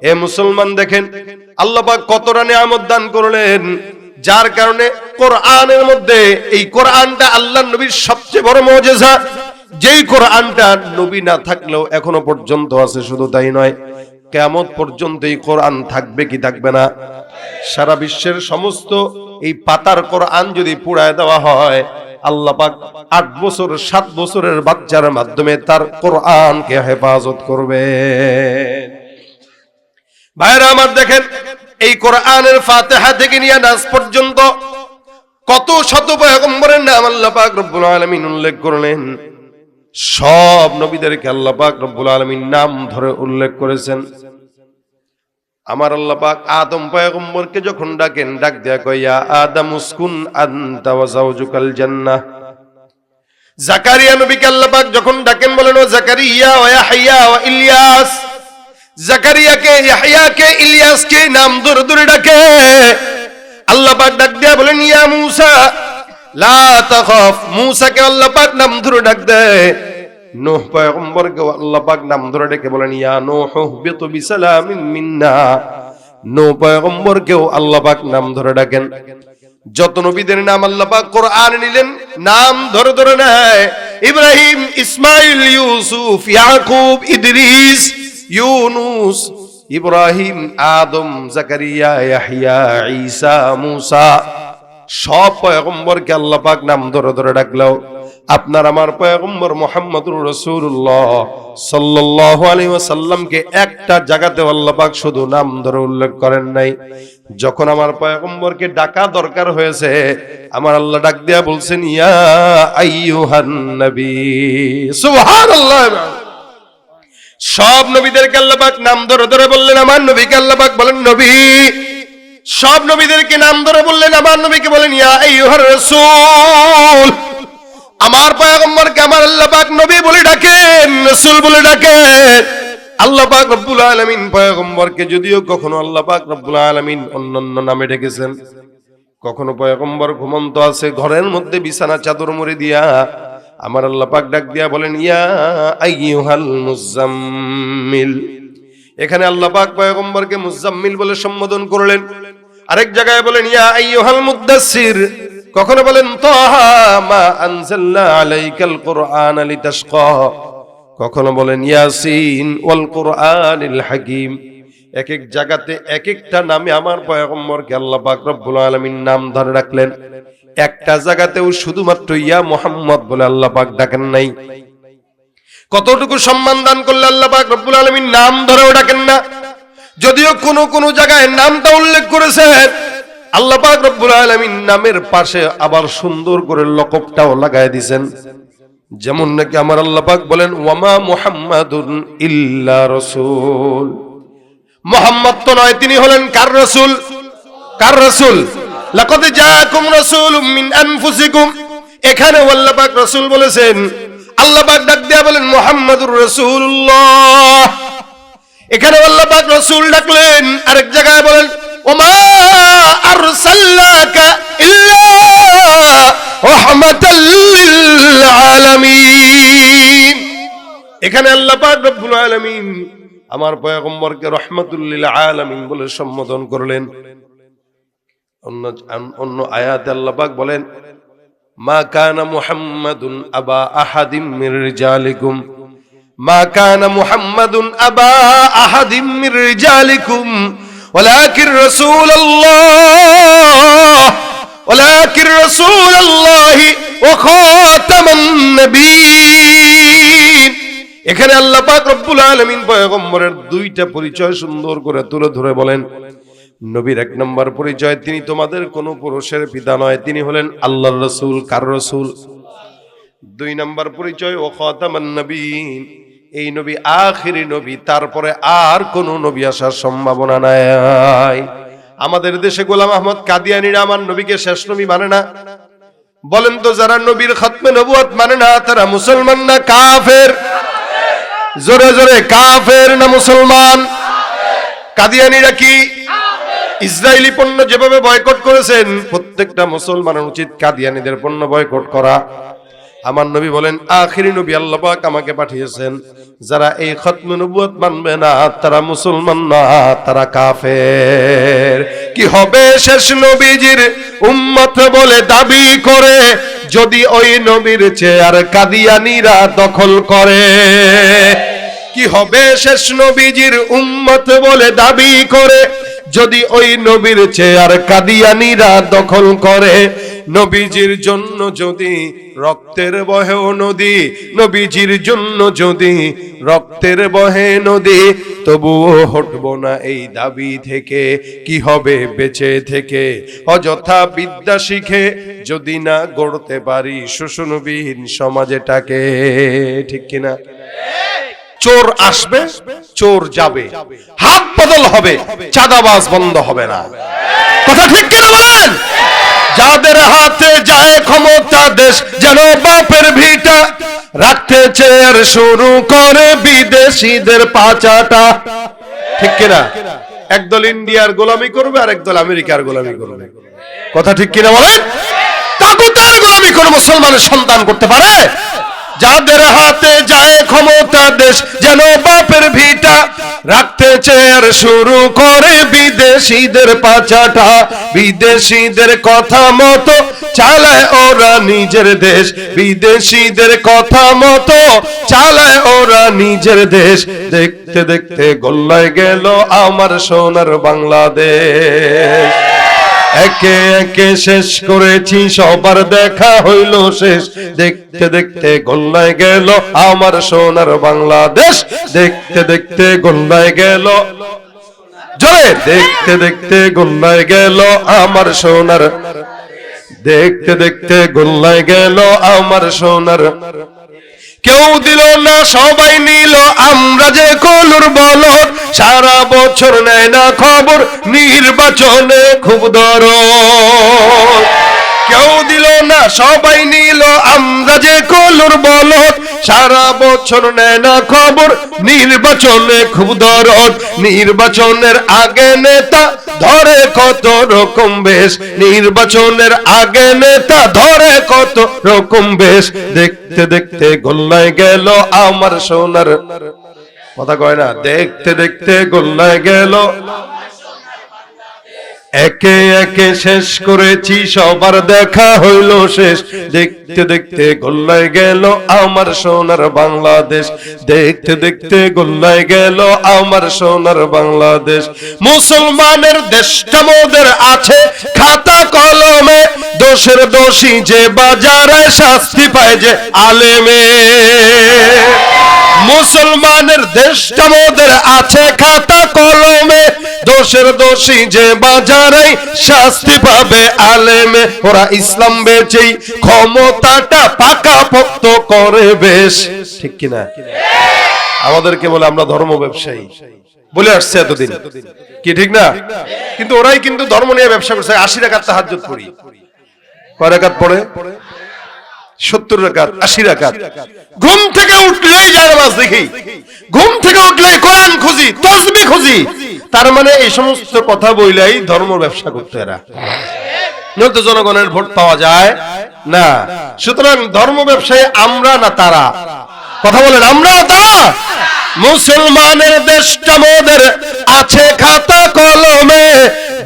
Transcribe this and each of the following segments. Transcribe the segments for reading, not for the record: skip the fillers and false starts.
এ মুসলমান দেখেন আল্লাহ পাক কতটা নিয়ামত দান করলেন, যার কারণে কোরআনের মধ্যে এই কোরআনটা আল্লাহর নবীর সবচেয়ে বড় মুজিজা। যেই কোরআনটা নবী না থাকলেও এখনো পর্যন্ত আছে, শুধু তাই নয়, কিয়ামত পর্যন্ত এই কোরআন থাকবে কি থাকবে না? সারা বিশ্বের সমস্ত এই পাতার কোরআন যদি পুড়ায় দেওয়া হয়, আল্লাহ পাক 8 বছর 7 বছরের বাচ্চার মাধ্যমে তার কোরআনকে হেফাজত করবে। ভাইরা আমার দেখেন, এই কোরআনের ফাতিহা থেকে নিয়ে নাস পর্যন্ত কত শত পয়গম্বরের নাম আল্লাহ পাক রব্বুল আলামিন উল্লেখ করলেন। সব নবীদেরকে আল্লাহ পাক রব্বুল আলামিন নাম ধরে উল্লেখ করেছেন। আমার আল্লাহ পাক আদম পয়গম্বরকে যখন ডাকেন, ডাক দেয়া কয় ইয়া আদম উসকুন আনতা ওয়া যাওজুকাল জান্নাহ। জাকারিয়া নবীকে আল্লাহ পাক যখন ডাকেন বলেন ও জাকারিয়া ওয়া ইয়াহইয়া ওয়া ইলিয়াস। জাকারিয়াকে, ইয়াহইয়াকে, ইলিয়াসকে নাম ধরে ধরে ডাকে। আল্লাহ পাক ডাক দেয়া বলেন ইয়া মূসা লা তাখাফ। মূসাকে আল্লাহ পাক নাম ধরে ডাক দেয়। নূহ পয়গম্বরকে আল্লাহ পাক নাম ধরে ডেকে বলেন ইয়া নূহ বিতু বিসালামিন মিন্না। নূহ পয়গম্বরকেও আল্লাহ পাক নাম ধরে ডাকেন। যত নবীদের নাম আল্লাহ পাক কোরআনে নিলেন, নাম ধরে ধরে নেয়। ইব্রাহিম, ইসমাইল, ইউসুফ, ইয়াকুব, ইদ্রিস, ইউনুস, ইব্রাহিম, আদম, জাকারিয়া, ইয়াহইয়া, ঈসা, মূসা, সব পয়গম্বরকে আল্লাহ পাক নাম ধরে ধরে ডাকলেও আপনার আমার পয়গম্বর মুহাম্মদুর রাসূলুল্লাহ সাল্লাল্লাহু আলাইহি ওয়াসাল্লামকে একটা জায়গাতে আল্লাহ পাক শুধু নাম ধরে উল্লেখ করেন নাই। যখন আমার পয়গম্বরকে ডাকা দরকার হয়েছে, আমার আল্লাহ ডাক দিয়া বলছেন ইয়া আইয়ুহান নবী। সুবহানাল্লাহ। সব নবীদেরকে আল্লাহ পাক নাম ধরে ধরে বললেন, আমার নবীকে আল্লাহ পাক বলেন নবী। সব নবীদেরকে নাম ধরে বললেন, আমার নবীকে বলেন ইয়া আইয়ুহার রাসূল। আমার পয়গম্বরকে আমার আল্লাহ পাক নবী বলে ডাকেন, রাসূল বলে ডাকেন। আল্লাহ পাক রব্বুল আলামিন পয়গম্বরকে যদিও কখনো আল্লাহ পাক রব্বুল আলামিন অন্যান্য নামে ডেকেছেন, কখনো পয়গম্বর ঘুমন্ত আছে ঘরের মধ্যে বিছানা চাদর মুড়ি দিয়া, আমার আল্লাহ পাক ডাক দিয়া বলেন ইয়া আইয়ুহাল মুজাম্মিল। এখানে আল্লাহ পাক পয়গম্বরকে মুজাম্মিল বলে সম্বোধন করলেন। আরেক জায়গায় বলেন ইয়া আইয়ুহাল মুদ্দাসসির। কখনো বলেন তাহা মা আনজালনা আলাইকাল কুরআনা লিতাশকা। কখনো বলেন ইয়াসিন ওয়াল কুরআনিল হাকীম। এক এক জায়গাতে এক একটা নামে আমার পয়গম্বরকে আল্লাহ পাক রব্বুল আলামিন নাম ধরে রাখলেন। একটা জায়গাতেও শুধুমাত্র ইয়া মুহাম্মদ বলে আল্লাহ পাক ডাকেন নাই। কতটুকু সম্মান দান করলে আল্লাহ পাক রব্বুল আলামিন নাম ধরেও ডাকেন না। যদিও কোন জায়গায় নামটা উল্লেখ করেছেন, আল্লাহ পাক রব্বুল আলামিন নামের পাশে আবার সুন্দর করে লকবটাও লাগায় দিয়েছেন। যেমন নাকি আমার আল্লাহ পাক বলেন ওয়ামা মুহাম্মাদুন ইল্লা রাসূল। মুহাম্মদ তো নয়, তিনি হলেন কার রাসূল? কার রাসূল? লাকাদ জাআকুম রাসূলুম মিন আনফুসিকুম। এখানে আল্লাহ পাক রাসূল বলেছেন, আল্লাহ পাক ডাক দিয়া বলেন মুহাম্মাদুর রাসূলুল্লাহ। এখানে আল্লাহ পাক রাসূল ডাকলেন। আরেক জায়গায় বলেন ওমা আরসালনাকা ইল্লা রাহমাতাল লিল আলামিন। এখানে আল্লাহ পাক রব্বুল আলামিন আমার পয়গম্বরকে রাহমাতুল লিল আলামিন বলে সম্বোধন করলেন। অন্য আয়াতে আল্লাহ পাক বলেন মা কানা মুহাম্মাদুন আবা আহাদিম মির রিজালিকুম। মা কানা মুহাম্মাদুন আবা আহাদিম মির রিজালিকুম ওয়ালাকিন রাসূলুল্লাহি ওয়া খাতামান নবিয়্যিন। এখানে আল্লাহ পাক রব্বুল আলামিন পয়গম্বরের দুইটা পরিচয় সুন্দর করে তুলে ধরে বলেন, নবীর এক নম্বর পরিচয় তিনি তোমাদের কোন পুরুষের পিতা নয়, তিনি হলেন আল্লাহর রাসূল। কার রাসূল? 2 নম্বর পরিচয় ও খাতামান নবিয়্যিন, এই নবী আখিরি নবী, তারপরে আর কোন নবী আসার সম্ভাবনা নাই। আমাদের দেশে গোলাম আহমদ কাদিয়ানীরা আমার নবীকে শেষ নবী মানে না। বলেন তো যারা নবীর খতমে নবুয়ত মানে না তারা মুসলমান না কাফের? জোরে জোরে কাফের না মুসলমান? কাদিয়ানীরা কি ইসরায়েলি পণ্য যেভাবে বয়কট করেছেন, প্রত্যেকটা মুসলমানের উচিত কাদিয়ানীদের পণ্য বয়কট করা। আমার নবী বলেন, আখিরি নবী আল্লাহ পাক আমাকে পাঠিয়েছেন, যারা এই খতমে নবুয়ত মানবে না তারা মুসলমান না, তারা কাফের। কি হবে শেষ নবীজির উম্মত বলে দাবি করে, যদি ওই নবীর চেয়ার কাদিয়ানীরা দখল করে? কি হবে শেষ নবীজির উম্মত বলে দাবি করে, যদি ওই নবীর চেয়ার কাদিয়ানীরা দখল করে? নবীজির জন্য যদি রক্তের বহে নদী, নবীজির জন্য যদি রক্তের বহে নদী, তবুও হটব না এই দাবি থেকে। কি হবে বেঁচে থেকে অযথা বিদ্যা শিখে, যদি না গড়তে পারি শোষণবিহীন সমাজটাকে? ঠিক কিনা? চোর আসবে, চোর যাবে, হাত বদল হবে, চাঁদাবাজ বন্ধ হবে না। কথা ঠিক কিনা বলেন? যাদের হাতে যায় ক্ষমতা, দেশ যেন বাপের ভিটা, রাখতে চেয়ার শুরু করে বিদেশিদের পাচাটা। ঠিক কিনা? একদল ইন্ডিয়ার গোলামি করবে আর একদল আমেরিকার গোলামি করবে। কথা ঠিক কিনা বলেন? তাগুতের গোলামি কোন মুসলমানের সন্তান করতে পারে? যাদের হাতে যায় ক্ষমতা, দেশ যেন বাপের ভিটা, রাখতে চেয়ার শুরু করে বিদেশিদের পাচাটা। বিদেশিদের কথা মতো চালায় ওরা নিজের দেশ, বিদেশিদের কথা মতো চালায় ওরা নিজের দেশ। দেখতে দেখতে গোল্লায় গেল আমার সোনার বাংলাদেশ। একে একে শেষ করেছি, সবার দেখা হইল শেষ। দেখতে দেখতে গোল্লায় গেল আমার সোনার বাংলাদেশ। দেখতে দেখতে গোল্লায় গেল, জোরে, দেখতে দেখতে গোল্লায় গেল আমার সোনার, দেখতে দেখতে গোল্লায় গেল আমার সোনার। কেউ দিল না সবাই নিল, আমরা যে কলুর বলদ, সারা বছর নেয় না খবর, নির্বাচনে খুব দরদ। কেউ দিল না সবাই নিল, আমরা যে কলুর বলদ, সারা বছর নেয় না খবর, নির্বাচনে খুব দরদ। নির্বাচনের আগে নেতা ধরে কত রকম বেশ, নির্বাচনের আগে নেতা ধরে কত রকম বেশ। দেখতে দেখতে গোল্লায় গেল আমার সোনার, কথা কয় না, দেখতে দেখতে গোল্লায় গেল। একে একে শেষ করেছি, সবার দেখা হইল শেষ। দেখতে দেখতে গোল্লায় গেল আমার সোনার বাংলাদেশ। দেখতে দেখতে গোল্লায় গেল আমার সোনার বাংলাদেশ। মুসলমানের দেশটা মোদের আছে খাতা কলমে, দোষের দোষী যে বাজারে শাস্তি পায় যে আলেমে। মুসলমানের দেশটা মোদের আছে খাতা কলমে, দোষের দোষী যে বাজারে শাস্তি পাবে আলেমে। ওরা ইসলাম বেচেই ক্ষমতাটা পাকাপোক্ত করে বেশ। ঠিক কিনা? আমাদেরকে বলে আমরা ধর্ম ব্যবসায়ী বলে আসছে এতদিন, কি ঠিক না? কিন্তু ওরাই কিন্তু ধর্ম নিয়ে ব্যবসা করছে। 80 রাকাত তাহাজ্জুদ পড়ি, কয় রাকাত পড়ে? 70 রাকাত, 80 রাকাত। ঘুম থেকে উঠলেই জানামাজ দেখি, ঘুম থেকে উঠলেই কোরআন খুঁজি, তাসবিহ খুঁজি। তার মানে এই সমস্ত কথা বইলাই ধর্ম ব্যবসা করতে এরা, নয়তো জনগণের ভোট পাওয়া যায় না। সুতরাং ধর্ম ব্যবসায়ী আমরা না তারা? কথা বলেন, আমরা তারা? মুসলমানের দেশটা মোদের আছে খাতা কলমে,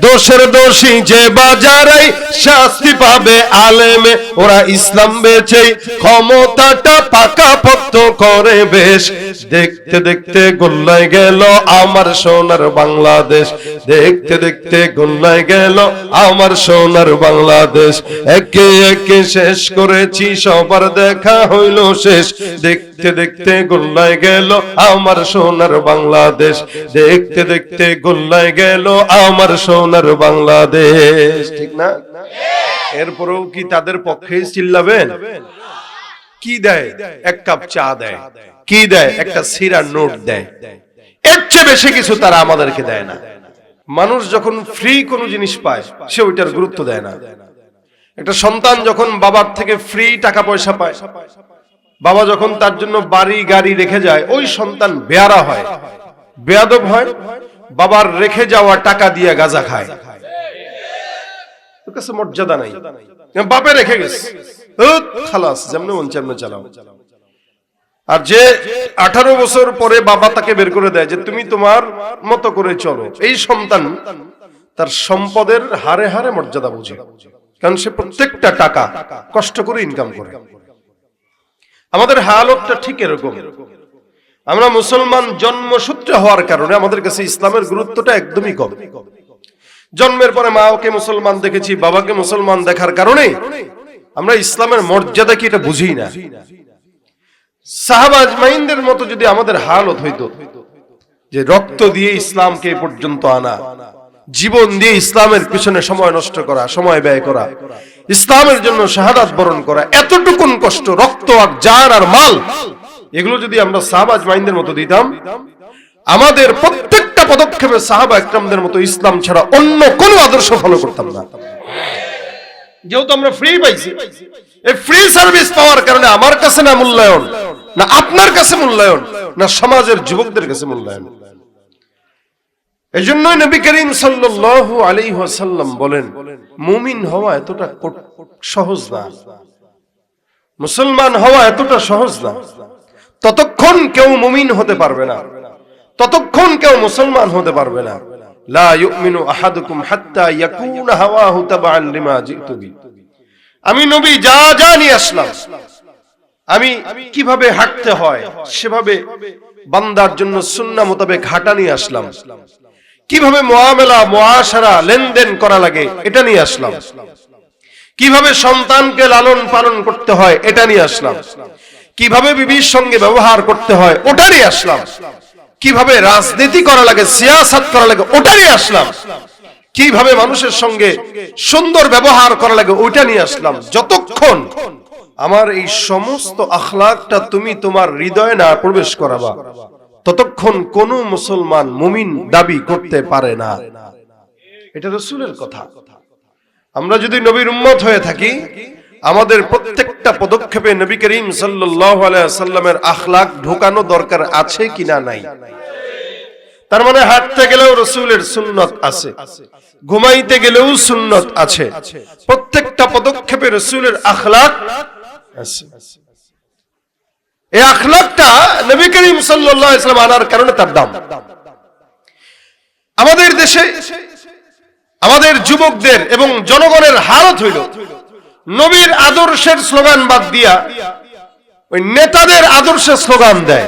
দোষের দোষী যে বাজারে শাস্তি পাবে আলেমে। ওরা ইসলাম বেচেই ক্ষমতাটা পাকাপোক্ত করে বেশ। দেখতে দেখতে গোল্লায় গেল আমার সোনার বাংলাদেশ। দেখতে দেখতে গোল্লায় গেল আমার সোনার বাংলাদেশ। একে একে শেষ করেছি, সবার দেখা হইল শেষ। দেখতে দেখতে গোল্লায় গেল আমার সোনার বাংলাদেশ। দেখতে দেখতে গোল্লায় গেল আমার সোনার বাংলাদেশ। ঠিক না? এরপরেও কি তাদের পক্ষে চিল্লাবেন? কি দেয়? এক কাপ চা দেয়, কি দেয়? একটা সিরার নোট দেয়। এর চেয়ে বেশি কিছু তারা আমাদেরকে দেয় না। মানুষ যখন ফ্রি কোনো জিনিস পায় সে ওইটার গুরুত্ব দেয় না। একটা সন্তান যখন বাবার থেকে ফ্রি টাকা পয়সা পায়, বাবা যখন তার জন্য বাড়ি গাড়ি রেখে যায়, ওই সন্তান বেয়ারা হয়, বেয়াদব হয়, বাবার রেখে যাওয়া টাকা দিয়ে গাঁজা খায়। ওর কাছে মর্যাদা নাই, বাপে রেখে গেছে, খালাস, যেমন মন চায় চালাও। আর যে 18 বছর পরে বাবা তাকে বের করে দেয় যে তুমি তোমার মতো করে চলো, এই সন্তান তার সম্পদের হারে হারে মর্যাদা বুঝে, কারণ সে প্রত্যেকটা টাকা কষ্ট করে ইনকাম করে। আমাদের হালতটা ঠিক এরকম। আমরা মুসলমান জন্মসূত্রে হওয়ার কারণে আমাদের কাছে ইসলামের গুরুত্বটা একদমই কম। জন্মের পরে মাকে মুসলমান দেখেছি, বাবাকে মুসলমান দেখার কারণে আমরা ইসলামের মর্যাদা কি এটা বুঝি না। সাহাবা আজমাইনদের মতো যদি আমাদের হালত হইতো যে রক্ত দিয়ে ইসলামকে এই পর্যন্ত আনা, জীবন দিয়ে ইসলামের পিছনে সময় নষ্ট করা, সময় ব্যয় করা, ইসলামের জন্য শাহাদাত বরণ করা, এতটুকুন কষ্ট, রক্ত আর জান আর মাল, এগুলো যদি আমরা সাহাবা আজমাইনদের মতো দিতাম, আমাদের প্রত্যেকটা পদক্ষেপে সাহাবা একরামদের মতো ইসলাম ছাড়া অন্য কোনো আদর্শ ফলো করতাম না। যেহেতু আমরা ফ্রি পাইছি, এই ফ্রি সার্ভিস পাওয়ার কারণে আমার কাছে না মূল্যায়ন, না আপনার কাছে মূল্যায়ন, না সমাজের যুবকদের কাছে মূল্যায়ন। এজন্যই নবী করিম সাল্লাল্লাহু আলাইহি ওয়াসাল্লাম বলেন, মুমিন হওয়া এতটা সহজ না, মুসলমান হওয়া এতটা সহজ না। ততক্ষণ কেউ মুমিন হতে পারবে না, ততক্ষণ কেউ মুসলমান হতে পারবে না। লা ইউমিনু আহাদুকুম হাত্তা ইয়াকুনা হাওয়াহু তাবাআন লিমা জিতু বি। আমি নবী যা যা নিয়ে আসলাম, আমি কিভাবে হাঁটতে হয় সেভাবে বান্দার জন্য সুন্নাহ মোতাবেক হাঁটা নিয়ে আসলাম, কিভাবে মুআমালা মুআশারা লেনদেন করা লাগে এটা নিয়ে আসলাম, কিভাবে সন্তানকে লালন পালন করতে হয় এটা নিয়ে আসলাম, কিভাবে বিবির সঙ্গে ব্যবহার করতে হয় ওটা নিয়ে আসলাম, কিভাবে রাজনীতি করা লাগে, সিয়াসাত করা লাগে ওটা নিয়ে আসলাম, কিভাবে মানুষের সঙ্গে সুন্দর ব্যবহার করা লাগে ওইটা নিয়ে আসলাম। যতক্ষণ আমার এই সমস্ত আখলাকটা তুমি তোমার হৃদয়ে না প্রবেশ করাবা, ততক্ষণ কোন মুসলমান মুমিন দাবি করতে পারে না। এটা রাসূলের কথা। আমরা যদি নবীর উম্মত হয়ে থাকি, আমাদের প্রত্যেকটা পদক্ষেপে নবী করিম সাল্লাল্লাহু আলাইহি ওয়াসাল্লামের আখলাক ঢোকানো দরকার আছে কিনা নাই। তার মানে হাঁটতে গেলেও রাসূলের সুন্নাত আছে, ঘুমাইতে গেলেও সুন্নাত আছে, প্রত্যেকটা পদক্ষেপে রাসূলের আখলাক আছে। এই আখলাকটা নবী করিম সাল্লাল্লাহু আলাইহি ওয়াসাল্লাম আনার কারণে তার দাম। আমাদের দেশে আমাদের যুবকদের এবং জনগণের হালত হইল নবীর আদর্শের স্লোগান বাদ দিয়া ওই নেতাদের আদর্শের স্লোগান দেয়।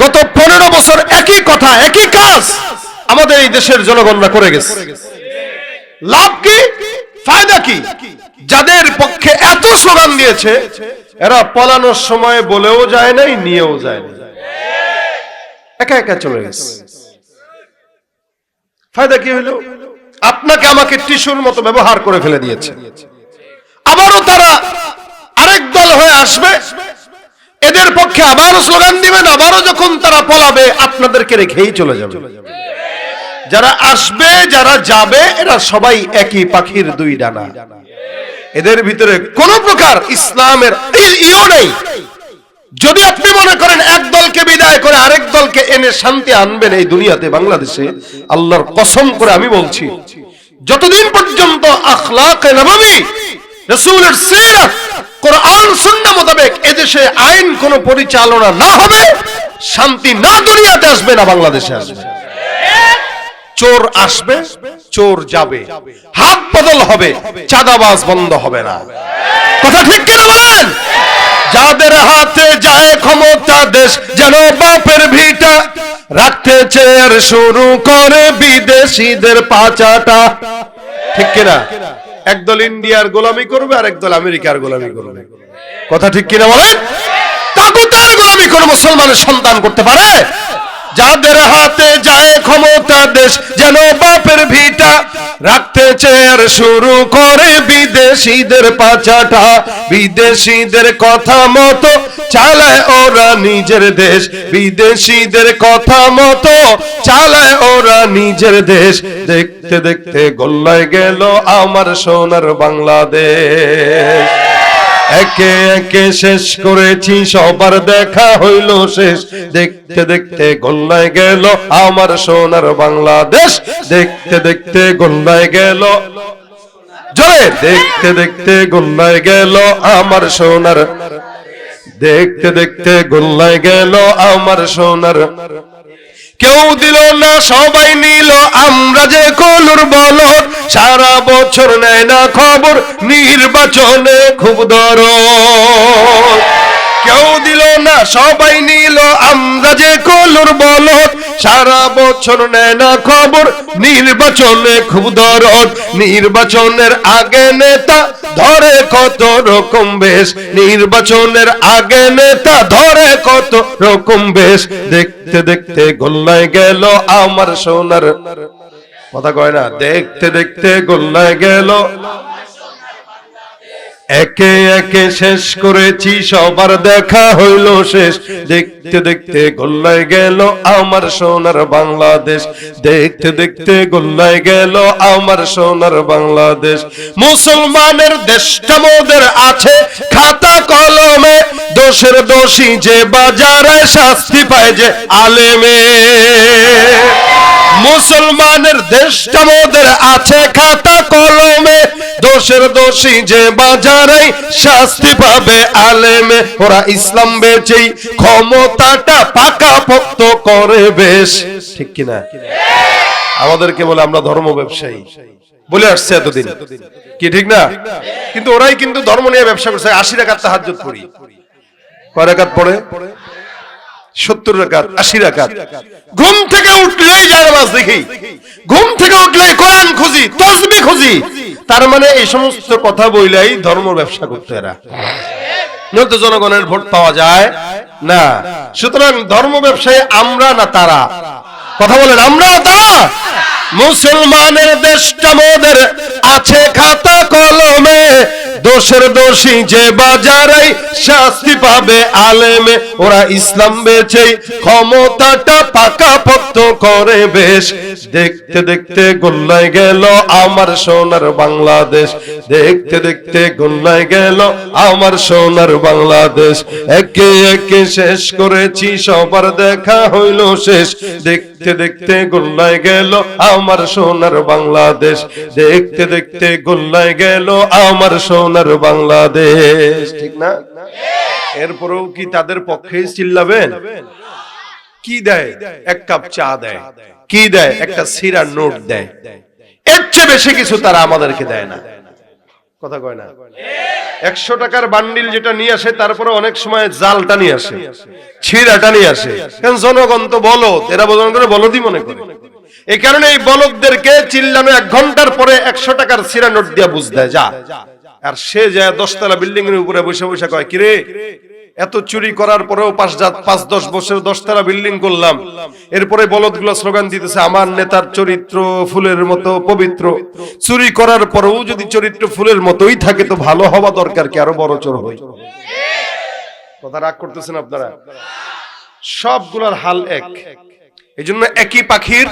গত 15 বছর একই কথা একই কাজ আমাদের এই দেশের জনগণরা করে গেছে। লাভ কি, ফায়দা কি? যাদের পক্ষে এত স্লোগান দিয়েছে এরা পলানোর সময় বলেও যায় নাই, নিয়েও যায় না, একা একা চলে গেছে। ফায়দা কি হলো? আপনাকে আমাকে টিস্যুর মতো ব্যবহার করে ফেলে দিয়েছে। আবারও তারা আরেক দল হয়ে আসবে, এদের পক্ষে আবারও স্লোগান দিবেন, আবারও যখন তারা পলাবে আপনাদেরকে রেখেই চলে যাবে। যারা আসবে যারা যাবে এরা সবাই একই পাখির দুই ডানা। এদের ভিতরে কোন প্রকার ইসলামের ইও নেই। যদি আপনি মনে করেন এক দলকে বিদায় করে আরেক দলকে এনে শান্তি আনবেন এই দুনিয়াতে, বাংলাদেশে, আল্লাহর কসম করে আমি বলছি, যতদিন পর্যন্ত আখলাকে নববী, রাসূলের সিরাত, কোরআন সুন্নাহ মোতাবেক এদেশে আইন কোন পরিচালনা না হবে, শান্তি না দুনিয়াতে আসবে না বাংলাদেশে আসবে। চোর আসবে, চোর যাবে, হাত বদল হবে, চাঁদাবাজ বন্ধ হবে না। কথা ঠিক কিনা বলেন? যাদের হাতে যায় ক্ষমতা দেশ যেন বাপের ভিটা, রাখতে চেয়ার শুরু করে বিদেশিদের পাচাটা। ঠিক কিনা? একদল ইন্ডিয়ার গোলামি করবে আর একদল আমেরিকার গোলামি করবে। কথা ঠিক কিনা বলেন? তাগুতের গোলামি কোন মুসলমানের সন্তান করতে পারে? যাদের হাতে যায় ক্ষমতা দেশ যেন বাপের ভিটা, রাখতে চেয়ার শুরু করে বিদেশিদের পাচাটা, বিদেশিদের কথা মতো চালায় ওরা নিজের দেশ, বিদেশিদের কথা মতো চালায় ওরা নিজের দেশ। দেখতে দেখতে গোল্লায় গেল আমার সোনার বাংলাদেশ, একে একে শেষ করেছি সবার দেখা হইল শেষ, দেখতে দেখতে গোল্লায় গেল আমার সোনার বাংলাদেশ, দেখতে দেখতে গোল্লায় গেল। জোরে দেখতে দেখতে গোল্লায় গেল আমার সোনার, দেখতে দেখতে গোল্লায় গেল আমার সোনার। কেউ দিল না সবাই নিল, আমরা যে কলুর বলদ, সারা বছর নেয় না খবর, নির্বাচনে খুব দরদ। কেউ দিল না সবাই নিল, আমরা যে কলুর বলদ, সারা বছর নেয় না খবর, নির্বাচনে খুব দরদ। নির্বাচনের আগে নেতা ধরে কত রকম বেশ, নির্বাচনের আগে নেতা ধরে কত রকম বেশ। দেখতে দেখতে গোল্লায় গেল আমার সোনার, কথা কয় না, দেখতে দেখতে গোল্লায় গেল। একে একে শেষ করেছি সবার দেখা হইল শেষ, দেখতে দেখতে গোল্লায় গেল আমার সোনার বাংলাদেশ, দেখতে দেখতে গোল্লায় গেল আমার সোনার বাংলাদেশ। মুসলমানের দেশটা মোদের আছে খাতা কলমে, দোষের দোষী যে বাজারে শাস্তি পায় যে আলেমে। মুসলমানের দেশটা মোদের আছে খাতা কলমে, দোষের দোষী যে বাজারে শাস্তি পাবে আলেমে। ওরা ইসলাম বেচেই ক্ষমতাটা পাকাপোক্ত করে বেশ, ঠিক কিনা? আমাদেরকে বলে আমরা ধর্ম ব্যবসায়ী বলে আসছে এতদিন, কি ঠিক না? কিন্তু ওরাই কিন্তু ধর্ম নিয়ে ব্যবসা করছে। 80 রাকাত তাহাজ্জুদ পড়ি, কয় রাকাত পড়ে? 70 রাকাত, 80 রাকাত। ঘুম থেকে উঠলেই যায় নামাজ দেখি, ঘুম থেকে উঠলেই কোরআন খুঁজি, তাসবিহ খুঁজি। তার মানে এই সমস্ত কথা বইলাই ধর্ম ব্যবসা করতে এরা, নয়তো জনগণের ভোট পাওয়া যায় না। সুতরাং ধর্ম ব্যবসায়ী আমরা না তারা? কথা বলেন, আমরা না তারা? মুসলমানের দেশটা মোদের আছে খাতা কলমে, দোষের দোষী যে বাজারে শাস্তি পাবে আলেমে। ওরা ইসলাম বেচেই ক্ষমতাটা পাকাপোক্ত করে বেশ, দেখতে দেখতে গোল্লায় গেল আমার সোনার বাংলাদেশ, দেখতে দেখতে গোল্লায় গেল আমার সোনার বাংলাদেশ। একে একে শেষ করেছি সবার দেখা হইল শেষ, দেখতে দেখতে গোল্লায় গেল আমার সোনার বাংলাদেশ, দেখতে দেখতে গোল্লায় গেল আমার সোনার বাংলাদেশ, ঠিক না? এরপরেও কি তাদের পক্ষে চিল্লাবেন? কি দেয়? এক কাপ চা দেয়, কি দেয়? একটা সিরার নোট দেয়। এর চেয়ে বেশি কিছু তারা আমাদেরকে দেয় না, কথা কয় না? 100 টাকার বান্ডিল যেটা নিয়ে আসে, তারপরে অনেক সময় জালটা নিয়ে আসে, ছিঁড়াটা নিয়ে আসে। কারণ জনগণ তো বলদ, এরা বলদই মনে করে। এই কারণে এই বলদদেরকে চিল্লানো 1 ঘন্টার পরে 100 টাকার সিরা নোট দিয়া বুঝ দেয় যা। আর সে যায় 10 তলা বিল্ডিং এর উপরে বসে বসে কয়, কিরে এত চুরি করার পরেও 5-10 বছর 10 তলা বিল্ডিং করলাম। এরপরে বলদগুলো স্লোগান দিতেছে, আমার নেতার চরিত্র ফুলের মতো পবিত্র, চুরি করার পরেও যদি চরিত্র ফুলের মতোই থাকে তো ভালো হওয়া দরকার কি, আরো বড় চোর হই। কথা রাগ করতেছেন আপনারা? সবগুলোর হাল এক। এই জন্য একই পাখির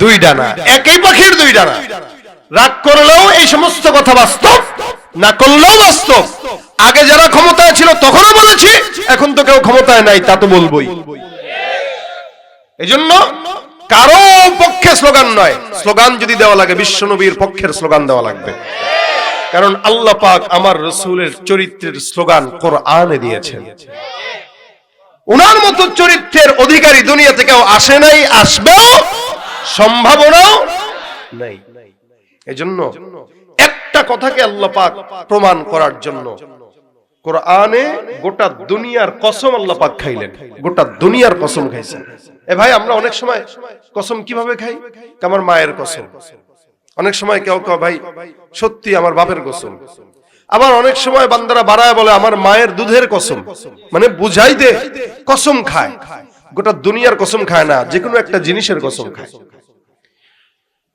2 ডানা, একই পাখির 2 ডানা। রাগ করলেও এই সমস্ত কথা বাস্তব, না করলেও বাস্তব। আগে যারা ক্ষমতায় ছিল তখনও বলেছি, এখন তো কেউ ক্ষমতায় নাই তা তো বলবোই। এই জন্য কারো পক্ষে স্লোগান নয়, স্লোগান যদি দেওয়া লাগে বিশ্ব নবীর পক্ষের স্লোগান দেওয়া লাগবে। কারণ আল্লাহ পাক আমার রাসূলের চরিত্রের স্লোগান কোরআনে দিয়েছেন। উনার মতো চরিত্রের অধিকারী দুনিয়াতে কেউ আসে নাই, আসবেও, সম্ভাবনাও নাই। এজন্য একটা কথাকে আল্লাহ পাক প্রমাণ করার জন্য কোরআনে গোটা দুনিয়ার কসম আল্লাহ পাক খাইলেন, গোটা দুনিয়ার কসম খাইছেন। এ ভাই, আমরা অনেক সময় কসম কিভাবে খাই? আমার মায়ের কসম। অনেক সময় কেউ কেউ ভাই সত্যি আমার বাপের কসম। আবার অনেক সময় বান্দারা বাড়ায় বলে আমার মায়ের দুধের কসম, মানে বুঝাই দে কসম খায়। গোটা দুনিয়ার কসম খায় না, যে কোনো একটা জিনিসের কসম খায়।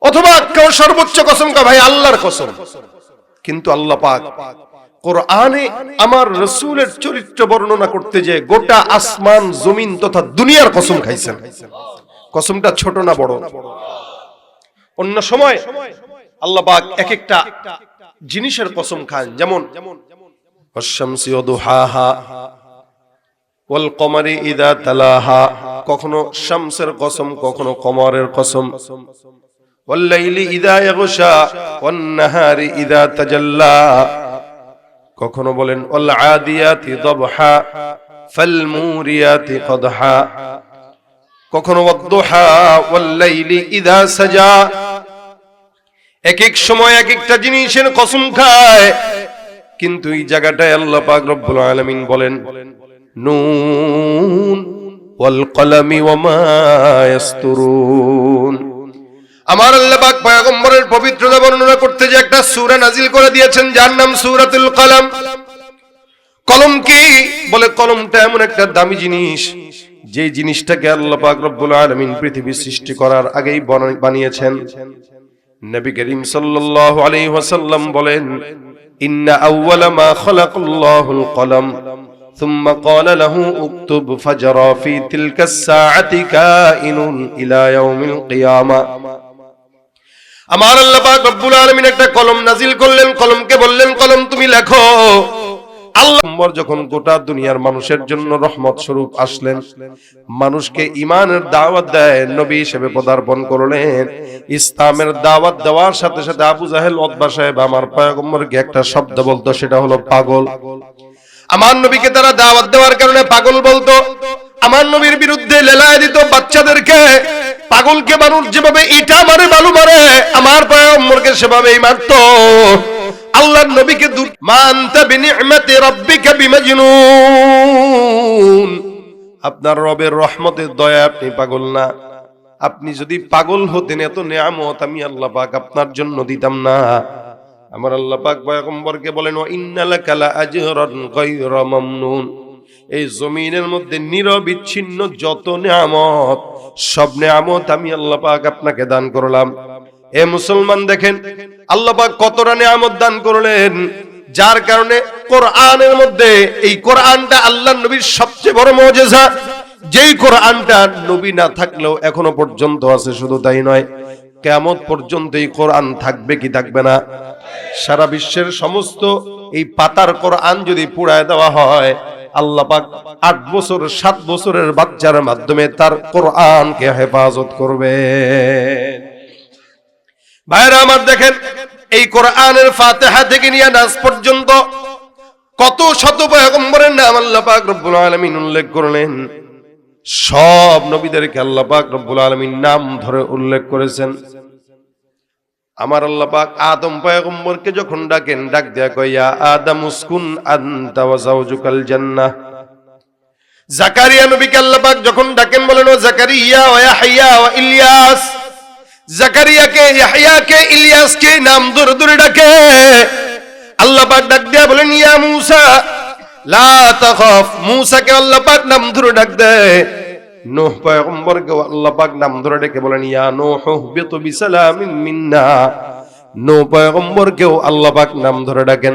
অথবা কেউ সর্বোচ্চ কসম খায় ভাই আল্লাহর কসম। কিন্তু আল্লাহ পাক কোরআনে আমার রাসূলের চরিত্র বর্ণনা করতে যে গোটা আসমান জমিন তথা দুনিয়ার কসম খাইছেন। কসমটা ছোট না বড়? অন্য সময় আল্লাহ পাক এক একটা জিনিসের কসম খান, যেমন আশ-শামসি ওয়া দুহাহা ওয়াল কমারি ইযা তালাহা, কখনো শামসের কসম, কখনো কমরের কসম। ওয়াল্লাইলি ইযা ইয়াগশা ওয়ান নাহারি ইযা তাজাল্লা, কখনো বলেন ওয়াল আদিয়াতি দাবহা ফাল মুরিয়াতি কদহা, কখনো ওয়াদ-দুহা ওয়াল্লাইলি ইযা সাজা। এক এক সময় এক একটা জিনিসের কসম খায়, কিন্তু এই জায়গাটায় আল্লাহ পাক রব্বুল আলামিন বলেন নুন ওয়াল কলামি ওয়া মা ইয়াসতুরুন। আমার আল্লাহ পাক পয়গম্বরের পবিত্রতা বর্ণনা করতে যে একটা সূরা নাজিল করে দিয়েছেন, যার নাম সূরাতুল কলম। কলম কি? বলে কলমটা এমন একটা দামি জিনিস, যে জিনিসটাকে আল্লাহ পাক রব্বুল আলামিন পৃথিবী সৃষ্টি করার আগেই বানিয়েছেন। নবী করিম সাল্লাল্লাহু আলাইহি ওয়াসাল্লাম বলেন, ইন্না আউওয়ালা মা খালাকাল্লাহুল কলম সুম্মা ক্বালা লাহু উকতুব ফাজরা ফি তিলকাস সাআতি কাইনুন ইলা ইয়াউমিল কিয়ামা। আমার আল্লাহ পাক রব্বুল আলামিন একটা কলম নাজিল করলেন, কলমকে বললেন কলম তুমি লেখো। আল্লাহ যখন গোটা দুনিয়ার মানুষের জন্য রহমত স্বরূপ আসলেন, মানুষকে ঈমানের দাওয়াত দেয়, নবী হিসেবে পদার্পণ করলেন। ইসলামের দাওয়াত দেওয়ার সাথে সাথে আবু জাহেল উতবা সাহেব আমার পয়গম্বরকে একটা শব্দ বলতো, সেটা হলো পাগল। আমার নবীকে তারা দাওয়াত দেওয়ার কারণে পাগল বলতো। আমার নবীর বিরুদ্ধে লেলায় দিত বাচ্চাদেরকে। পাগলকে মানুষ যেভাবে ইটা মারে বালু মারে, আমার পয়গম্বরকে সেভাবেই মারতো। আল্লাহর নবীকে মা আনতা বিনি'মাতি রাব্বিকা বিমাজনুন, আপনার রবের রহমতের দয়া আপনি পাগল না। আপনি যদি পাগল হতেন, এত নিয়ামত আমি আল্লাহ পাক আপনার জন্য দিতাম না। আমার আল্লাহ পাক পয়গম্বরকে বলেন, ওয়া ইন্নালাকা লাআজরান গায়রা মামনুন। এই জমিনের মধ্যে নিরবিচ্ছিন্ন যত নিয়ামত, সব নিয়ামত আমি আল্লাহ পাক আপনাকে দান করলাম। এ মুসলমান, দেখেন আল্লাহ পাক কতটা নিয়ামত দান করলেন, যার কারণে কোরআনের মধ্যে এই কোরআনটা আল্লাহর নবীর সবচেয়ে বড় মুজিজা। যেই কোরআনটা নবী না থাকলেও এখনো পর্যন্ত আছে। শুধু তাই নয়, কিয়ামত পর্যন্ত এই কোরআন থাকবে কি থাকবে না? সারা বিশ্বের সমস্ত এই পাতার কোরআন যদি পুড়ায় দেওয়া হয়, আল্লাহ পাক 8 বছর 7 বছরের বাচ্চার মাধ্যমে তার কোরআনকে হেফাজত করবে। ভাইরা আমার, দেখেন এই কোরআনের ফাতিহা থেকে নিয়ে নাস পর্যন্ত কত শত পয়গম্বরের নাম আল্লাহ পাক রব্বুল আলামিন উল্লেখ করলেন। সব নবীদেরকে আল্লাহ পাক রব্বুল আলামিন নাম ধরে উল্লেখ করেছেন। আমার আল্লাহ পাক আদম পয়গম্বরকে যখন ডাকেন, ডাক দেয়া কয়, ইয়া আদম উসকুন আনতা ওয়া যাওজুকাল জান্নাহ। জাকারিয়া নবীকে আল্লাহ পাক যখন ডাকেন, বলেন ও জাকারিয়া ওয়া ইয়াহইয়া ওয়া ইলিয়াস। জাকারিয়াকে, ইয়াহইয়াকে, ইলিয়াসকে নাম ধরে ধরে ডাকে। আল্লাহ পাক ডাক দেয়া বলেন, ইয়া মূসা লা তাখাফ। মূসাকে আল্লাহ পাক নাম ধরে ডাক দেয়। নূহ পয়গম্বরকে আল্লাহ পাক নাম ধরে ডেকে বলেন, ইয়া নূহ বিতু বিসালামিন মিন্না। নূহ পয়গম্বরকেও আল্লাহ পাক নাম ধরে ডাকেন।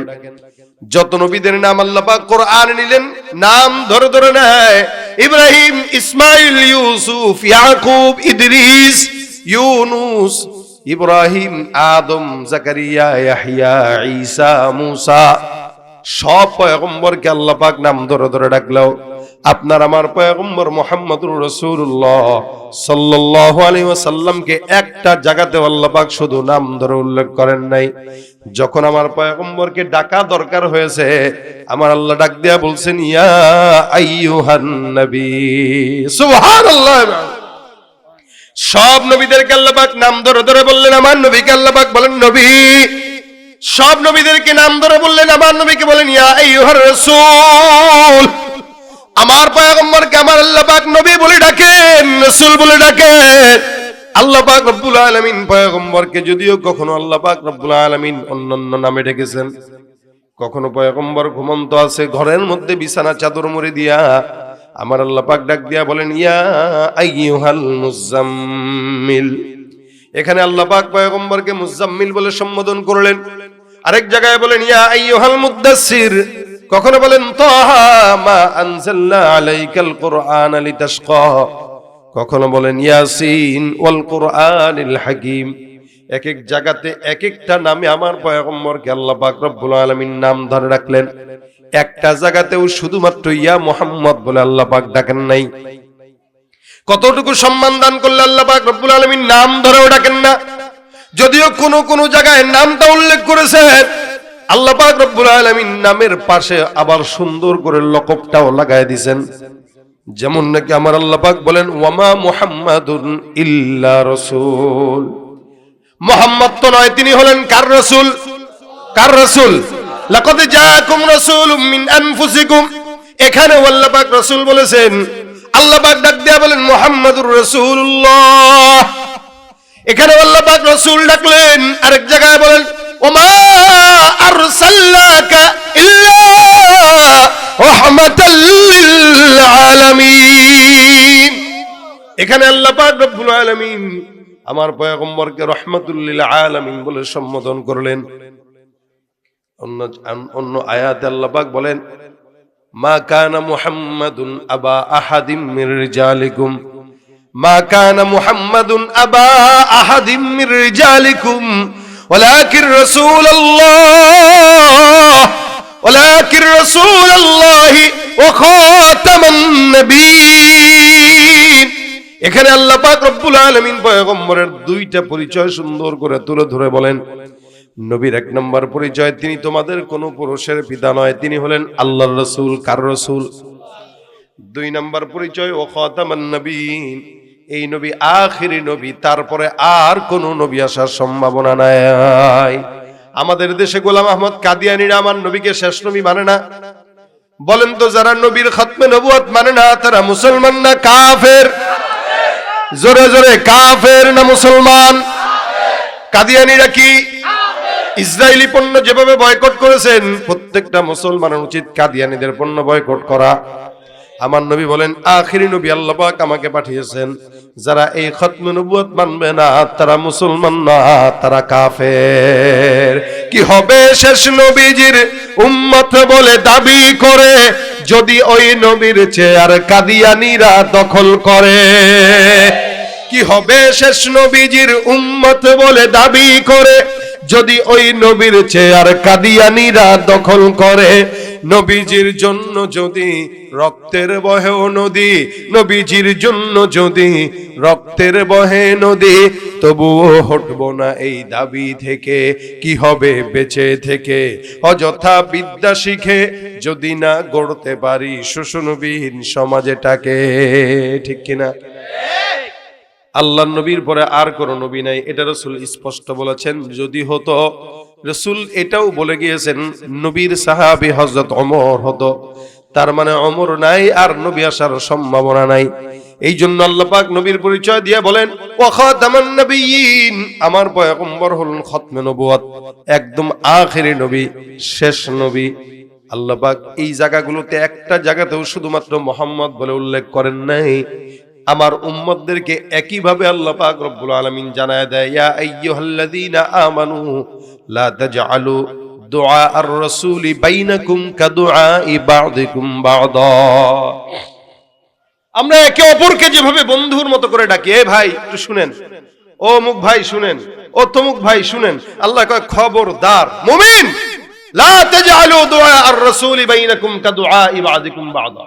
যত নবীদের নাম আল্লাহ পাক কোরআনে নিলেন, নাম ধরে ধরে নেয়। ইব্রাহিম, ইসমাইল, ইউসুফ, ইয়াকুব, ইদ্রিস, ইউনুস, ইব্রাহিম, আদম, জাকারিয়া, ইয়াহইয়া, ঈসা, মূসা, সব পয়গম্বরকে আল্লাহ পাক নাম ধরে ধরে ডাকলেও আপনার আমার পয়গম্বর মুহাম্মদুর রাসূলুল্লাহ সাল্লাল্লাহু আলাইহি ওয়াসাল্লামকে একটা জায়গাতে আল্লাহ পাক শুধু নাম ধরে উল্লেখ করেন নাই। যখন আমার পয়গম্বরকে ডাকা দরকার হয়েছে, আমার আল্লাহ ডাক দিয়া বলছেন, ইয়া আইয়ুহান নবী। সুবহানাল্লাহ। সব নবীদেরকে আল্লাহ পাক নাম ধরে ধরে বললেন, আমার নবীকে আল্লাহ পাক বলেন নবী। সব নবীদেরকে নাম ধরে বললেন, আমার নবীকে বলেন ইয়া আইয়ুহার রাসূল। আমার পয়গম্বরকে আমার আল্লাহ পাক নবী বলে ডাকেন, রাসূল বলে ডাকেন। আল্লাহ পাক রব্বুল আলামিন পয়গম্বরকে যদিও কখনো আল্লাহ পাক রব্বুল আলামিন অন্যান্য নামে ডেকেছেন, কখনো পয়গম্বর ঘুমন্ত আছে ঘরের মধ্যে বিছানা চাদর মুড়ি দিয়া, আমার আল্লাহ পাক ডাক দিয়া বলেন, ইয়া আইয়ুহাল মুজাম্মিল। এখানে আল্লাহ পাক পয়গম্বরকে মুজাম্মিল বলে সম্বোধন করলেন। আরেক জায়গায় বলেন, ইয়া আইয়ুহাল মুদ্দাসসির। কখনো বলেন, তাহা মা আনজালনা আলাইকাল কুরআন লিতাশকা। কখনো বলেন, ইয়াসিন ওয়াল কুরআনিল হাকীম। এক এক জায়গাতে এক একটা নামে আমার পয়গম্বরকে আল্লাহ পাক রব্বুল আলামিন নাম ধরে রাখলেন। একটা জায়গাতেও শুধুমাত্র ইয়া মুহাম্মদ বলে আল্লাহ পাক ডাকেন নাই। কতটুকু সম্মান দান করলে আল্লাহ পাক রব্বুল আলামিন নাম ধরেও ডাকেন না। যদিও কোন কোন জায়গায় নামটা উল্লেখ করেছেন, আল্লাহ পাক রব্বুল আলামিন নামের পাশে আবার সুন্দর করে লকবটাও লাগায় দিয়েছেন। যেমন নাকি আমার আল্লাহ পাক বলেন, ওয়ামা মুহাম্মাদুন ইল্লা রাসূল। মুহাম্মদ তো নয়, তিনি হলেন কার রাসূল? কার রাসূল? লাকাদ জাআকুম রাসূলুম মিন আনফুসিকুম। এখানে আল্লাহ পাক রাসূল বলেছেন, আল্লাহ পাক ডাক দিয়া বলেন মুহাম্মাদুর রাসূলুল্লাহ। এখানে আল্লাহ পাক রাসূল ডাকলেন, আরেক জায়গায় বলেন ওমা আরসালনাকা ইল্লা রাহমাতাল লিল আলামিন। এখানে আল্লাহ পাক রব্বুল আলামিন আমার পয়গম্বরকে রাহমাতুল লিল আলামিন বলে সম্বোধন করলেন। অন্য আয়াতে আল্লাহ পাক বলেন, মা কানা মুহাম্মাদুন আবা আহাদিম মির রিজালিকুম, মা কানা মুহাম্মাদুন আবা আহাদিম মির রিজালিকুম ওয়ালাকিন রাসূলুল্লাহ, ওয়ালাকিন রাসূলুল্লাহ ওয়া খাতামান নবিয়্যিন। এখানে আল্লাহ পাক রব্বুল আলামিন পয়গম্বরের দুইটা পরিচয় সুন্দর করে তুলে ধরে বলেন, নবীর এক নম্বর পরিচয়, তিনি তোমাদের কোন পুরুষের পিতা নয়, তিনি হলেন আল্লাহর রাসূল। কার রাসূল? দুই নম্বর পরিচয়, ও খাতামান নবিয়্যিন, এই নবী আখিরি নবী, তারপরে আর কোন নবী আসার সম্ভাবনা নাই। আমাদের দেশে গোলাম আহমদ কাদিয়ানীরা আমার নবীকে শেষ নবী মানে না। বলেন তো, যারা নবীর খতমে নবুয়ত মানে না তারা মুসলমান না কাফের? জোরে জোরে, কাফের না মুসলমান? কাদিয়ানীরা কি ইসরায়েলি পণ্য যেভাবে বয়কট করেছেন, প্রত্যেকটা মুসলমানের উচিত কাদিয়ানীদের পণ্য বয়কট করা। আমার নবী বলেন, আখিরি নবী আল্লাহ পাক আমাকে পাঠিয়েছেন, যারা এই খতমে নবুয়ত মানবে না তারা মুসলমান না, তারা কাফের। কি হবে শেষ নবীজির উম্মত বলে দাবি করে, যদি ওই নবীর চেয়ার কাদিয়ানীরা দখল করে? কি হবে শেষ নবীজির উম্মত বলে দাবি করে, যদি ওই নবীর চেয়ার কাদিয়ানীরা দখল করে? নবীজির জন্য যদি রক্তের বহে নদী, নবীজির জন্য যদি রক্তের বহে নদী, তবুও হটব না এই দাবি থেকে। কি হবে বেঁচে থেকে অযথা বিদ্যা শিখে, যদি না গড়তে পারি শোষণবিহীন সমাজটাকে? ঠিক কিনা? আল্লাহ নবীর পরে আর কোন নবী নাই, এটা রাসূল স্পষ্ট বলেছেন। যদি হতো, রাসূল এটাও বলে গিয়েছেন, নবীর সাহাবী হযরত ওমর হতো, তার মানে ওমর নাই আর নবী আসার সম্ভাবনা নাই। এই জন্য আল্লাহ পাক নবীর পরিচয় দিয়ে বলেন, ওয়া খাতামান নবিয়্যিন, আমার পয়গম্বর হলেন খতমে নবুয়ত, একদম আখিরি নবী, শেষ নবী। আল্লাহ পাক এই জায়গাগুলোতে একটা জায়গাতেও শুধুমাত্র মুহাম্মদ বলে উল্লেখ করেন নাই। আমার উম্মতদেরকে একই ভাবে আল্লাহ পাক রব্বুল আলামিন জানায় দেয়, ইয়া আইয়ুহাল্লাযীনা আমানু লা তাজআলু দুআ আর-রাসূলি বাইনাকুম কাদুআই বা'দিকুম বা'দা। আমরা একে অপরকে যেভাবে বন্ধুর মতো করে ডাকি, এ ভাই একটু শুনেন, ও মুক ভাই শুনেন, ও তমুক ভাই শুনেন, আল্লাহ কয় খবরদার মুমিন, লা তাজআলু দুআ আর-রাসূলি বাইনাকুম কাদুআই বা'দিকুম বা'দা।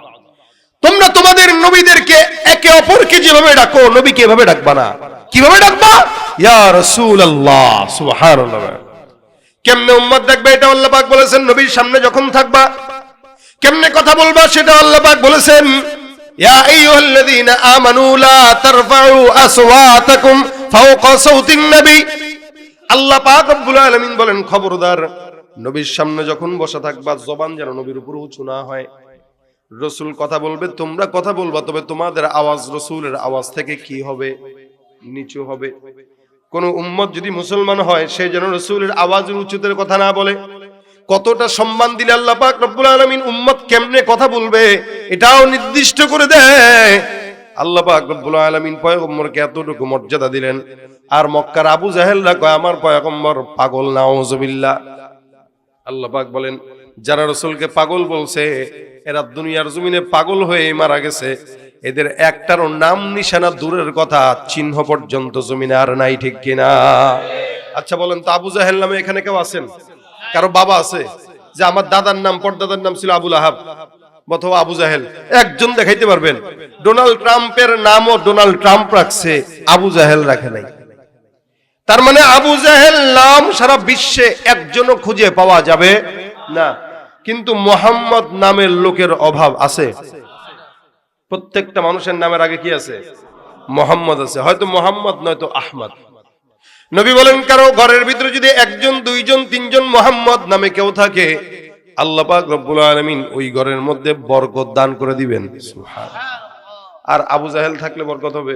তোমরা তোমাদের নবীদেরকে একে অপরকে যেভাবে ডাকো, নবীকে এভাবে ডাকবা না। কিভাবে ডাকবা? ইয়া রাসূলুল্লাহ, সুবহানাল্লাহ। কেমনে উম্মত ডাকবে এটা আল্লাহ পাক বলেছেন। নবীর সামনে যখন থাকবা কেমনে কথা বলবা সেটা আল্লাহ পাক বলেছেন। ইয়া আইয়ুহাল্লাযীনা আমানু লা তারফাউ আসওয়াতাকুম ফাওকা সাওতিন নবী। আল্লাহ পাক রব্বুল আলামিন বলেন, খবরদার নবীর সামনে যখন বসা থাকবা জবান যেন নবীর উপর উঁচু না হয়। রসুল কথা বলবে, তোমরা কথা বলবা, তবে তোমাদের আওয়াজ রসুলের আওয়াজ থেকে কি হবে? নিচু হবে। কোন উম্মত যদি মুসলমান হয়, সে যেন রসুলের আওয়াজের উচ্চতার কথা না বলে। কতটা সম্মান দিলে আল্লাহ পাক রব্বুল আলামিন উম্মত কেমনে কথা বলবে এটাও নির্দিষ্ট করে দেয়। আল্লাহ পাক রব্বুল আলামিন পয়গম্বরকে এতটুকু মর্যাদা দিলেন। আর মক্কার আবু জাহেলরা কয় আমার পয়গম্বর পাগল, নাউযুবিল্লাহ। আল্লাহ পাক বলেন, যারা রসুলকে পাগল বলছে এরা দুনিয়ার জমিনে পাগল হয়ে মারা গেছে। এদের একটারও নাম নিশানা দূরের কথা, চিহ্ন পর্যন্ত জমিনে আর নাই। ঠিক কিনা? আচ্ছা বলেন তো, আবু জাহেল নামে এখানে কেউ আছেন? কারো বাবা আছে যে আমার দাদার নাম, পরদাদার নাম ছিল আবুল আহাব অথবা আবু জাহেল? একজন দেখাইতে পারবেন? ডোনাল্ড ট্রাম্পের নামও ডোনাল্ড ট্রাম্প রাখছে, আবু জাহেল রাখে নাই। তার মানে আবু জাহেল নাম সারা বিশ্বে একজনও খুঁজে পাওয়া যাবে না, কিন্তু মোহাম্মদ নামের লোকের অভাব আছে। প্রত্যেকটা মানুষের নামের আগে কি আছে? মোহাম্মদ আছে, হয়তো মোহাম্মদ নয়তো আহমদ। নবী বলেন কারো ঘরের ভিতরে যদি একজন, দুইজন, তিনজন মোহাম্মদ নামে কেউ থাকে, আল্লাহ পাক রব্বুল আলামিন ওই ঘরের মধ্যে বরকত দান করে দিবেন। সুবহানাল্লাহ। আর আবু জাহেল থাকলে বরকত হবে?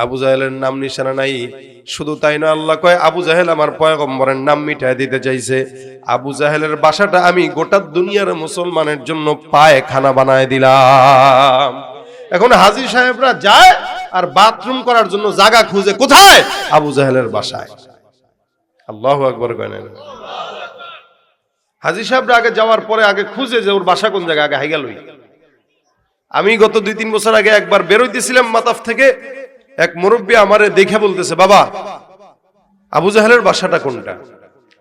আবু জাহেলের নাম নিশানা নাই। শুধু তাই না, আল্লাহ কয় আবু জাহেল আমার পয়গম্বরের নাম মিটায় দিতে চাইছে। আবু জাহেলের বাসাটা আমি গোটা দুনিয়ার মুসলমানের জন্য পায়খানা বানায় দিলাম। এখন হাজী সাহেবরা যায় আর বাথরুম করার জন্য জায়গা খুঁজে, কোথায়? আবু জাহেলের বাসায়। আল্লাহু আকবার কয় না? হাজী সাহেবরা আগে যাওয়ার পরে আগে খুঁজে যে ওর বাসা কোন জায়গায়, আগে হাইগালই। আমি গত 2-3 বছর আগে একবার বেরোইতেছিলাম মাতাফ থেকে, এক মুরব্বী আমারে দেখে বলতেছে, বাবা আবু জাহেলের বাসাটা কোনটা?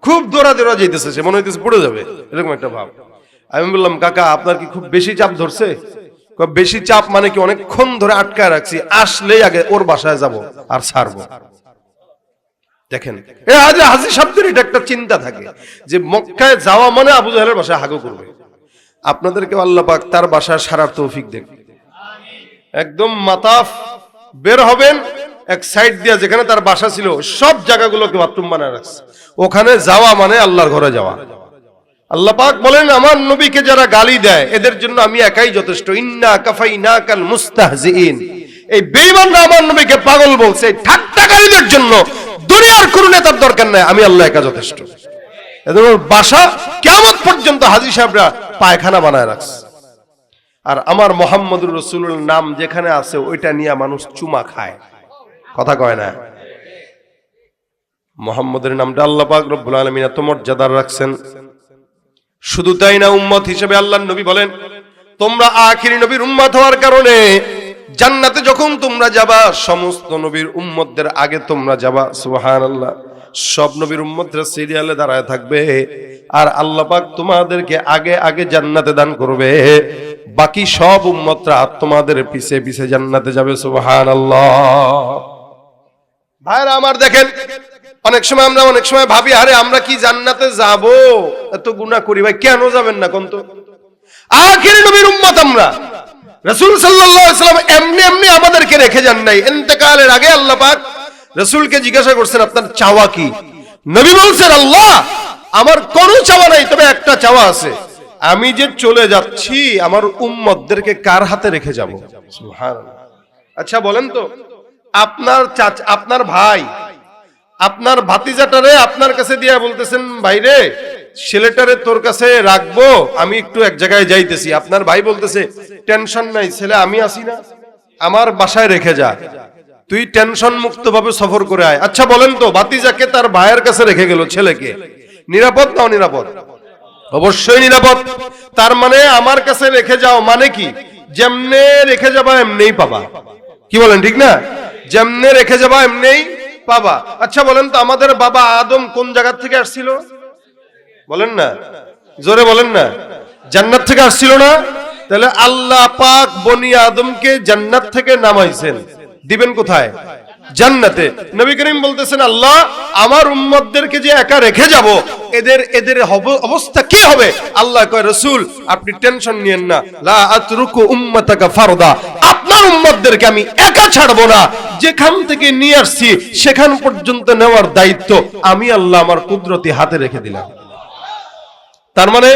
খুব দৌড়া যাইতেছে, সে মনে হইতেছে পড়ে যাবে, এরকম একটা ভাব। আমি বললাম, কাকা আপনার কি খুব বেশি চাপ ধরছে? বেশি চাপ মানে কি, অনেকক্ষণ ধরে আটকায় রাখছি, আসলেই আগে ওর বাসায় যাব আর ছাড়বো। দেখেন হাজী সাহেবদের এটা একটা চিন্তা থাকে যে মক্কায় যাওয়া মানে আবু জাহেলের বাসায় হাগু করবে। আপনাদেরকে আল্লাহ পাক তার বাসায় সারার তৌফিক দেন। একদম মাতাফ বের হবেন, এক সাইড দিয়ে যেখানে তার বাসা ছিল সব জায়গাগুলোকে বাথরুম বানায় রাখছে। ওখানে যাওয়া মানে আল্লাহর ঘরে যাওয়া। আল্লাহ পাক বলেন আমার নবীকে যারা গালি দেয় এদের জন্য আমি একাই যথেষ্ট। ইন্না কাফাইনাকাল মুস্তাহজিইন। এই বেঈমানরা আমার নবীকে পাগল বলছে, ঠাট্টাকারীদের জন্য দুনিয়ার কোনো নেতার দরকার নাই, আমি আল্লাহ একা যথেষ্ট। এদের বাসা কিয়ামত পর্যন্ত হাজী সাহেবরা পায়খানা বানায় রাখছে। আর আমার মুহাম্মদুর রাসূলুল নাম যেখানে আছে ওইটা নিয়ে মানুষ চুমা খায়, কথা কয় না। মুহাম্মদের নামটা আল্লাহ পাক রব্বুল আলামিন এত মর্যাদা রাখছেন। শুধু তাই না, উম্মত হিসেবে আল্লাহর নবী বলেন তোমরা আখিরি নবীর উম্মত হওয়ার কারণে জান্নাতে যখন তোমরা যাবা সমস্ত নবীর উম্মতদের আগে তোমরা যাবা। সুবহানাল্লাহ। সব নবীর উম্মতরা সিরিয়ালে দাঁড়ায় থাকবে আর আল্লাহ পাক তোমাদেরকে আগে আগে জান্নাতে দান করবে, বাকি সব উম্মতরা তোমাদের পিছে পিছে জান্নাতে যাবে। সুবহানাল্লাহ। ভাইরা আমার দেখেন, অনেক সময় ভাবি আরে আমরা কি জান্নাতে যাব? এত গুনাহ করি। ভাই কেন যাবেন না কোন তো? আখিরি নবীর উম্মত আমরা। রাসূল সাল্লাল্লাহু আলাইহি ওয়াসাল্লাম এমনি এমনি আমাদেরকে রেখে যান নাই। ইন্তেকালের আগে আল্লাহ পাক রাসূলকে জিজ্ঞাসা করছেন আপনার চাওয়া কি? নবী বলছেন আল্লাহ আমার কোনো চাওয়া নাই, তবে একটা চাওয়া আছে, আমি যে চলে যাচ্ছি আমার উম্মতদেরকে কার হাতে রেখে যাব? সুবহানাল্লাহ। আচ্ছা বলেন তো, আপনার ভাই আপনার ভাতিজাটারে আপনার কাছে দিয়ে বলতেছেন ভাইরে ছেলেটারে তোর কাছে রাখবো, আমি একটু এক জায়গায় যাইতেছি। আপনার ভাই বলতেছে টেনশন নাই ছেলে, আমি আসি না, আমার বাসায় রেখে যা, তুই টেনশন মুক্ত ভাবে সফর করে আয়। আচ্ছা বলেন তো, ভাতিজাকে তার ভাইয়ের কাছে রেখে গেল ছেলেকে, নিরাপদ না অনিরাপদ? অবশ্যই নিরাপদ। তার মানে আমার কাছে রেখে যাও মানে কি, যেমনে রেখে যাবা এমনিই পাবা। কি বলেন ঠিক না? যেমনে রেখে যাবা এমনিই পাবা। আচ্ছা বলেন তো, আমাদের বাবা আদম কোন জায়গা থেকে আসছিল? বলেন না, জোরে বলেন না। জান্নাত থেকে আসছিল না? তাহলে আল্লাহ পাক বনি আদমকে জান্নাত থেকে নামাইছেন, দিবেন কোথায়? জান্নাতে। নবী করিম বলতেছেন আল্লাহ আমার উম্মতদেরকে যে একা রেখে যাব এদের অবস্থা কি হবে? আল্লাহ কয় রাসূল আপনি টেনশন নিয়েন না, লা আতরুকু উম্মাতাকা ফারদা, আপনার উম্মতদেরকে আমি একা ছাড়বো না, যেখান থেকে নিয়ে আসছি সেখান পর্যন্ত নেওয়ার দায়িত্ব আমি আল্লাহ আমার কুদরতি হাতে রেখে দিলাম। তার মানে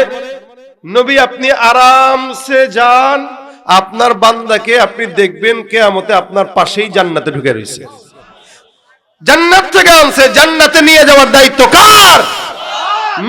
নবী আপনি আরামসে যান, আপনার বান্দাকে আপনি দেখবেন কিয়ামতে আপনার পাশেই জান্নাতে ঢুকে রয়েছে। জান্নাত থেকে আনছে, জান্নাতে নিয়ে যাওয়ার দায়িত্ব কার?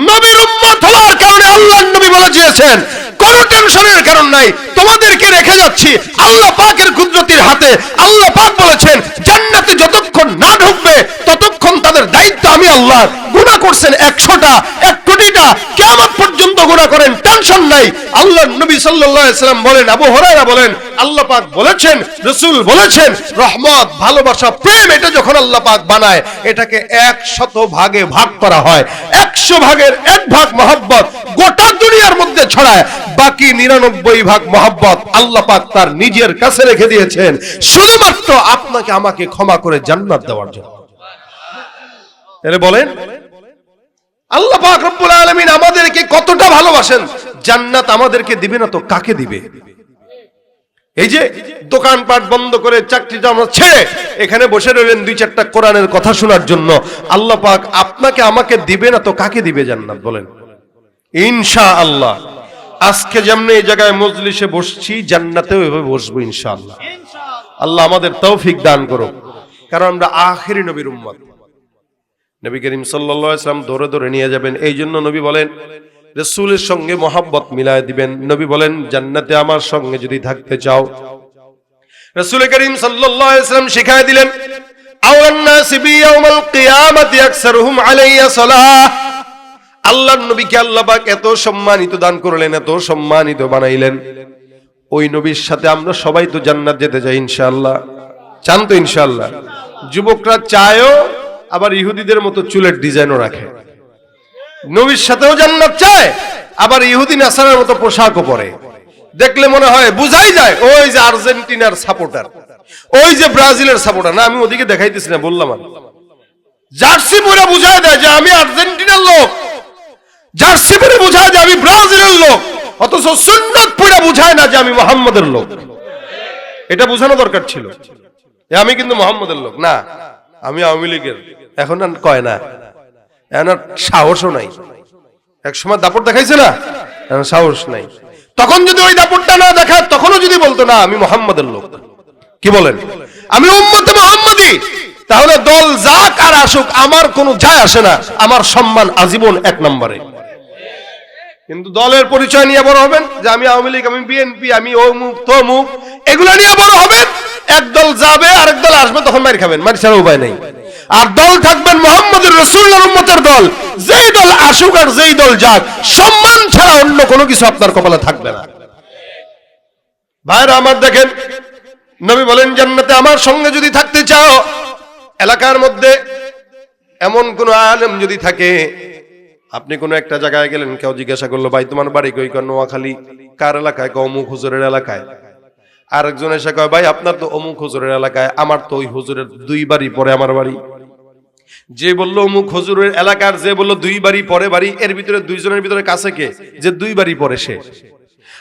নবীর উম্মত হওয়ার কারণে আল্লাহর নবী বলে দিয়েছেন কোনো টেনশনের কারণ নাই, তোমাদেরকে রেখে যাচ্ছি আল্লাহ পাকের কুদরতির হাতে। আল্লাহ পাক বলেছেন জান্নাতে যতক্ষণ না ঢুকবে ততক্ষণ তাদের দায়িত্ব আমি আল্লাহ। গুনাহ করছেন 100টা 1 কোটিটা, কিয়ামত পর্যন্ত গুনাহ করেন, টেনশন নাই। আল্লাহর নবী সাল্লাল্লাহু আলাইহি সাল্লাম বলেন, আবু হুরায়রা বলেন আল্লাহ পাক বলেছেন, রাসূল বলেছেন রহমত ভালোবাসা প্রেম এটা যখন আল্লাহ পাক বানায় এটাকে 100 ভাগে ভাগ করা হয়, 100 ভাগের 1 ভাগ মহব্বত গোটা দুনিয়ার মধ্যে ছড়ায়, বাকি 99 ভাগ মহব্বত আল্লাহ পাক তার নিজের কাছে রেখে দিয়েছেন শুধুমাত্র আপনাকে আমাকে ক্ষমা করে জান্নাত দেওয়ার জন্য। এরে বলেন, আল্লাহ পাক রব্বুল আলামিন আমাদেরকে কতটা ভালোবাসেন, জান্নাত আমাদেরকে দিবে না তো কাকে দিবে? এই যে দোকানপাট বন্ধ করে চাকরিটা আমরা ছেড়ে এখানে বসে রইলেন 2-4টা কোরআনের কথা শোনার জন্য, আল্লাহ পাক আপনাকে আমাকে দিবে না তো কাকে দিবে জান্নাত? বলেন ইনশাআল্লাহ। আজকে যেমনি এই জায়গায় মজলিসে বসছি, জান্নাতেও এভাবে বসবো ইনশাআল্লাহ। আল্লাহ আমাদের তৌফিক দান করুক, কারণ আমরা আখিরি নবীর উম্মত। নবী করিম সাল্লাল্লাহু আলাইহি ওয়াসাল্লাম ধরে ধরে নিয়ে যাবেন। এই জন্য নবী বলেন রাসূলের সঙ্গে মহব্বত মিলায় দিবেন। নবী বলেন জান্নাতে আমার সঙ্গে যদি থাকতে চাও, রাসূল করিম সাল্লাল্লাহু আলাইহি ওয়াসাল্লাম শিখায় দিলেন আওয়ান নাসি বি ইয়াউমাল কিয়ামাতি আকসারুহুম আলাইয়া সালাহ। আল্লাহর নবীকে আল্লাহ পাক এত সম্মানিত দান করলেন, এত সম্মানিত বানাইলেন, ওই নবীর সাথে আমরা সবাই তো জান্নাত যেতে চাই ইনশাআল্লাহ। চান তো ইনশাআল্লাহ? যুবকরা চায়ও, আবার ইহুদিদের মতো চুলের ডিজাইনও রাখে। নবীর সাথেও জান্নাত চায়, আবার ইহুদি নাসারার মতো পোশাকও পরে। দেখলে মনে হয় বুঝাই যায় ওই যে আর্জেন্টিনার সাপোর্টার, ওই যে ব্রাজিলের সাপোর্টার। না, আমি ওদিকে দেখাইতেছি না, বললাম আর জার্সি পরে বুঝায় দেয় যে আমি আর্জেন্টিনার লোক, জার্সি পরে বুঝায় যে আমি ব্রাজিলের লোক, অথচ সুন্নাত পরে বুঝায় না যে আমি মুহাম্মদের লোক। এটা বোঝানো দরকার ছিল, আমি কিন্তু মুহাম্মদের লোক না, আমি আওয়ামী লীগের। এখন আর কয় না, এখন আর সাহসও নাই। এক সময় দাপট দেখাইছে না, এখন সাহস নাই। তখন যদি ওই দাপটটা না দেখায়, তখনও যদি বলতো না আমি মুহাম্মদের লোক, কি বলেন, আমি উম্মতে মুহাম্মাদি, তাহলে দল যাক আর আসুক আমার কোনো যায় আসে না, আমার সম্মান আজীবন 1 নম্বরে। কিন্তু দলের পরিচয় নিয়ে বড় হবেন যে আমি আওয়ামী লীগ, আমি বিএনপি, আমি অমুক তমুক, এগুলো নিয়ে বড় হবেন। এক দল যাবে আরেক দল আসবে, তখন মার খাবেন, মার ছাড়া উপায় নেই। আর দল থাকবেন মুহাম্মদুর রাসূলুল্লাহর উম্মতের দল, যেই দল আসুক আর যেই দল যাক, সম্মান ছাড়া অন্য কোনো কিছু আপনার কপালে থাকবে না। ভাইরা আমার, দেখেন নবী বলেন জান্নাতে আমার সঙ্গে যদি থাকতে চাও, এলাকার মধ্যে এমন কোন আলেম যদি থাকে, আপনি কোন একটা জায়গায় গেলেন, কেউ জিজ্ঞাসা করলো ভাই তোমার বাড়ি কই? নোয়াখালী। কার এলাকায়? অমুক হুজুরের এলাকায়। আরেকজন এসে কয় ভাই আপনার তো অমুক হুজুরের এলাকায়, আমার তো ওই হুজুরের 2 বাড়ি পরে আমার বাড়ি। যে বললো অমুক হুজুরের এলাকার, যে বললো 2 বাড়ি পরে বাড়ি, এর ভিতরে 2 জনের ভিতরে কাছে কে? যে 2 বাড়ি পরে সে।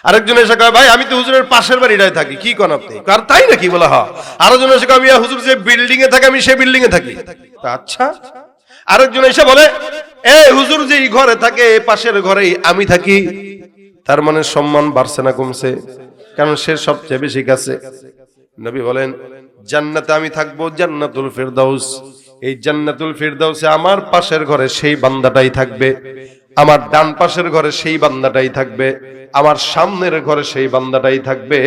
আরেকজন এসে কয় ভাই আমি তো হুজুরের পাশের বাড়িটায় থাকি। কি কোন আপনি? কার তাই নাকি? বলা হয়। আরেকজন এসে কয় মিয়া হুজুর যে বিল্ডিং এ থাকে আমি সেই বিল্ডিং এ থাকি। আচ্ছা। আরেকজন এসে বলে এই হুজুর যে এই ঘরে থাকে পাশের ঘরেই আমি থাকি। তার মানে সম্মান বাড়ছে না কমছে? কারণ সে সবচেয়ে বেশি কাছে। নবী বলেন জান্নাতে আমি থাকবো জান্নাতুল ফিরদাউস, এই জান্নাতুল ফিরদাউসে আমার পাশের ঘরে সেই বান্দাটাই থাকবে, আমার ডান পাশের ঘরে সেই বান্দাটাই থাকবে, আমার সামনের ঘরে সেই বান্দাটাই থাকবে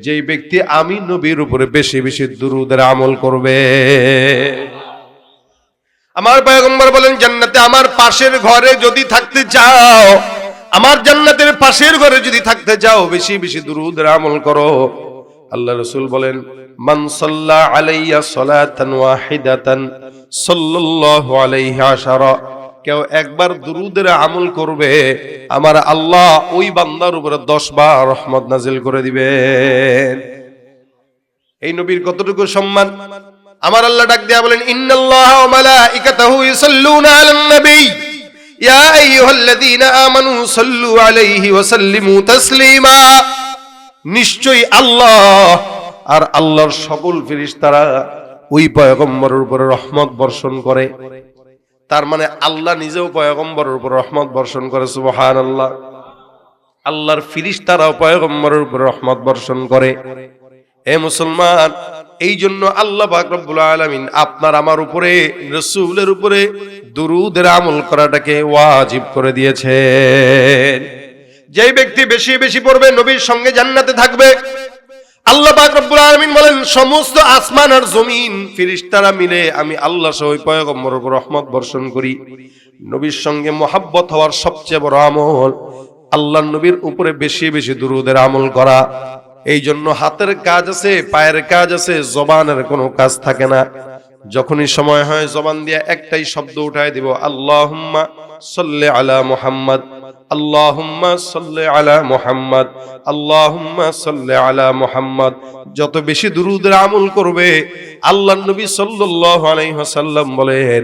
যেই ব্যক্তি আমি নবীর উপরে বেশি বেশি দুরূদের আমল করবে। আমার পয়গম্বর বলেন জান্নাতে আমার পাশের ঘরে যদি থাকতে চাও, আমার জান্নাতের পাশের ঘরে যদি থাকতে চাও, বেশি বেশি দুরূদের আমল করো। আল্লাহ রাসূল বলেন মান সাল্লা আলাইয়া সালাতান ওয়াহিদাতান সাল্লাল্লাহু আলাইহি আশারা, কেউ একবার দুরূদের আমল করবে আমার আল্লাহ ওই বান্দার উপরে 10 বার রহমত নাজিল করে দিবেন। এই নবীর কতটুকু সম্মান! আমার আল্লাহ ডাক দিয়া বলেন ইন্নাল্লাহা ওয়া মালাইকাতাহু ইউসাল্লুনা আলান নবী ইয়া আইয়ুহাল্লাযীনা আমানু সাল্লু আলাইহি ওয়া সাল্লিমু তাসলিমা। নিশ্চয়ই আল্লাহ আর আল্লাহর সকল ফেরেশতারা ওই পয়গম্বরের উপরে রহমত বর্ষণ করে। তার মানে আল্লাহ নিজেও পয়গম্বরের উপর রহমত বর্ষণ করে। সুবহানাল্লাহ। আল্লাহর ফেরেশতারাও পয়গম্বরের উপর রহমত বর্ষণ করে। হে মুসলমান, এই জন্য আল্লাহ পাক রব্বুল আলামিন আপনার আমার উপরে, রাসূলের উপরে দুরূদের আমল করাটাকে ওয়াজিব করে দিয়েছেন। যেই ব্যক্তি বেশি বেশি পড়বে নবীর সঙ্গে জান্নাতে থাকবে। আল্লাহ পাক রব্বুল আলামিন বলেন সমস্ত আসমান আর জমিন ফেরেশতারা মিলে আমি আল্লাহ সহ পয়গম্বরের উপর রহমত বর্ষণ করি। নবীর সঙ্গে মহব্বত হওয়ার সবচেয়ে বড় আমল আল্লাহর নবীর উপরে বেশি বেশি দুরূদের আমল করা। এই জন্য হাতের কাজ আছে, পায়ের কাজ আছে, জবানের কোনো কাজ থাকে না। যখনই সময় হয় জবান দিয়ে একটাই শব্দ উঠায় দিব, আল্লাহুম্মা সাল্লি আলা মুহাম্মদ, আল্লাহুম্মা সাল্লি আলা মুহাম্মদ, আল্লাহুম্মা সাল্লি আলা মুহাম্মদ। যত বেশি দুরূদের আমল করবে, আল্লাহর নবী সাল্লাল্লাহু আলাইহি ওয়াসাল্লাম বলেন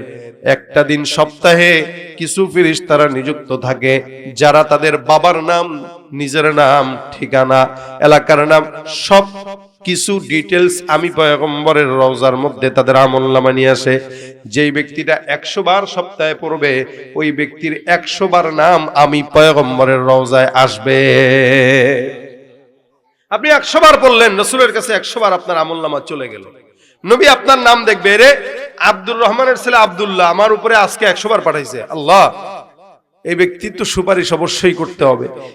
একটা দিন সপ্তাহে কিছু ফেরেশতারা নিযুক্ত থাকে, যারা তাদের বাবার নাম, নিজের নাম, ঠিকানা, এলাকার নাম সব কিছু ডিটেলস আমি পয়গম্বরের রওজার মধ্যে তাদের আমলনামা নিয়ে আসে। যেই ব্যক্তিটা 100 বার সপ্তাহে পড়বে, ওই ব্যক্তির 100 বার নাম আমি পয়গম্বরের রওজায় আসবে। আপনি 100 বার পড়লেন, রাসূলের কাছে 100 বার আপনার আমলনামা চলে গেল। নবী আপনার নাম দেখবে, রে আব্দুর রহমানের ছেলে আব্দুল্লাহ আমার উপরে আজকে 100 বার পাঠাইছে, আল্লাহ এই ব্যক্তির তো সুপারিশ অবশ্যই করতে হবে।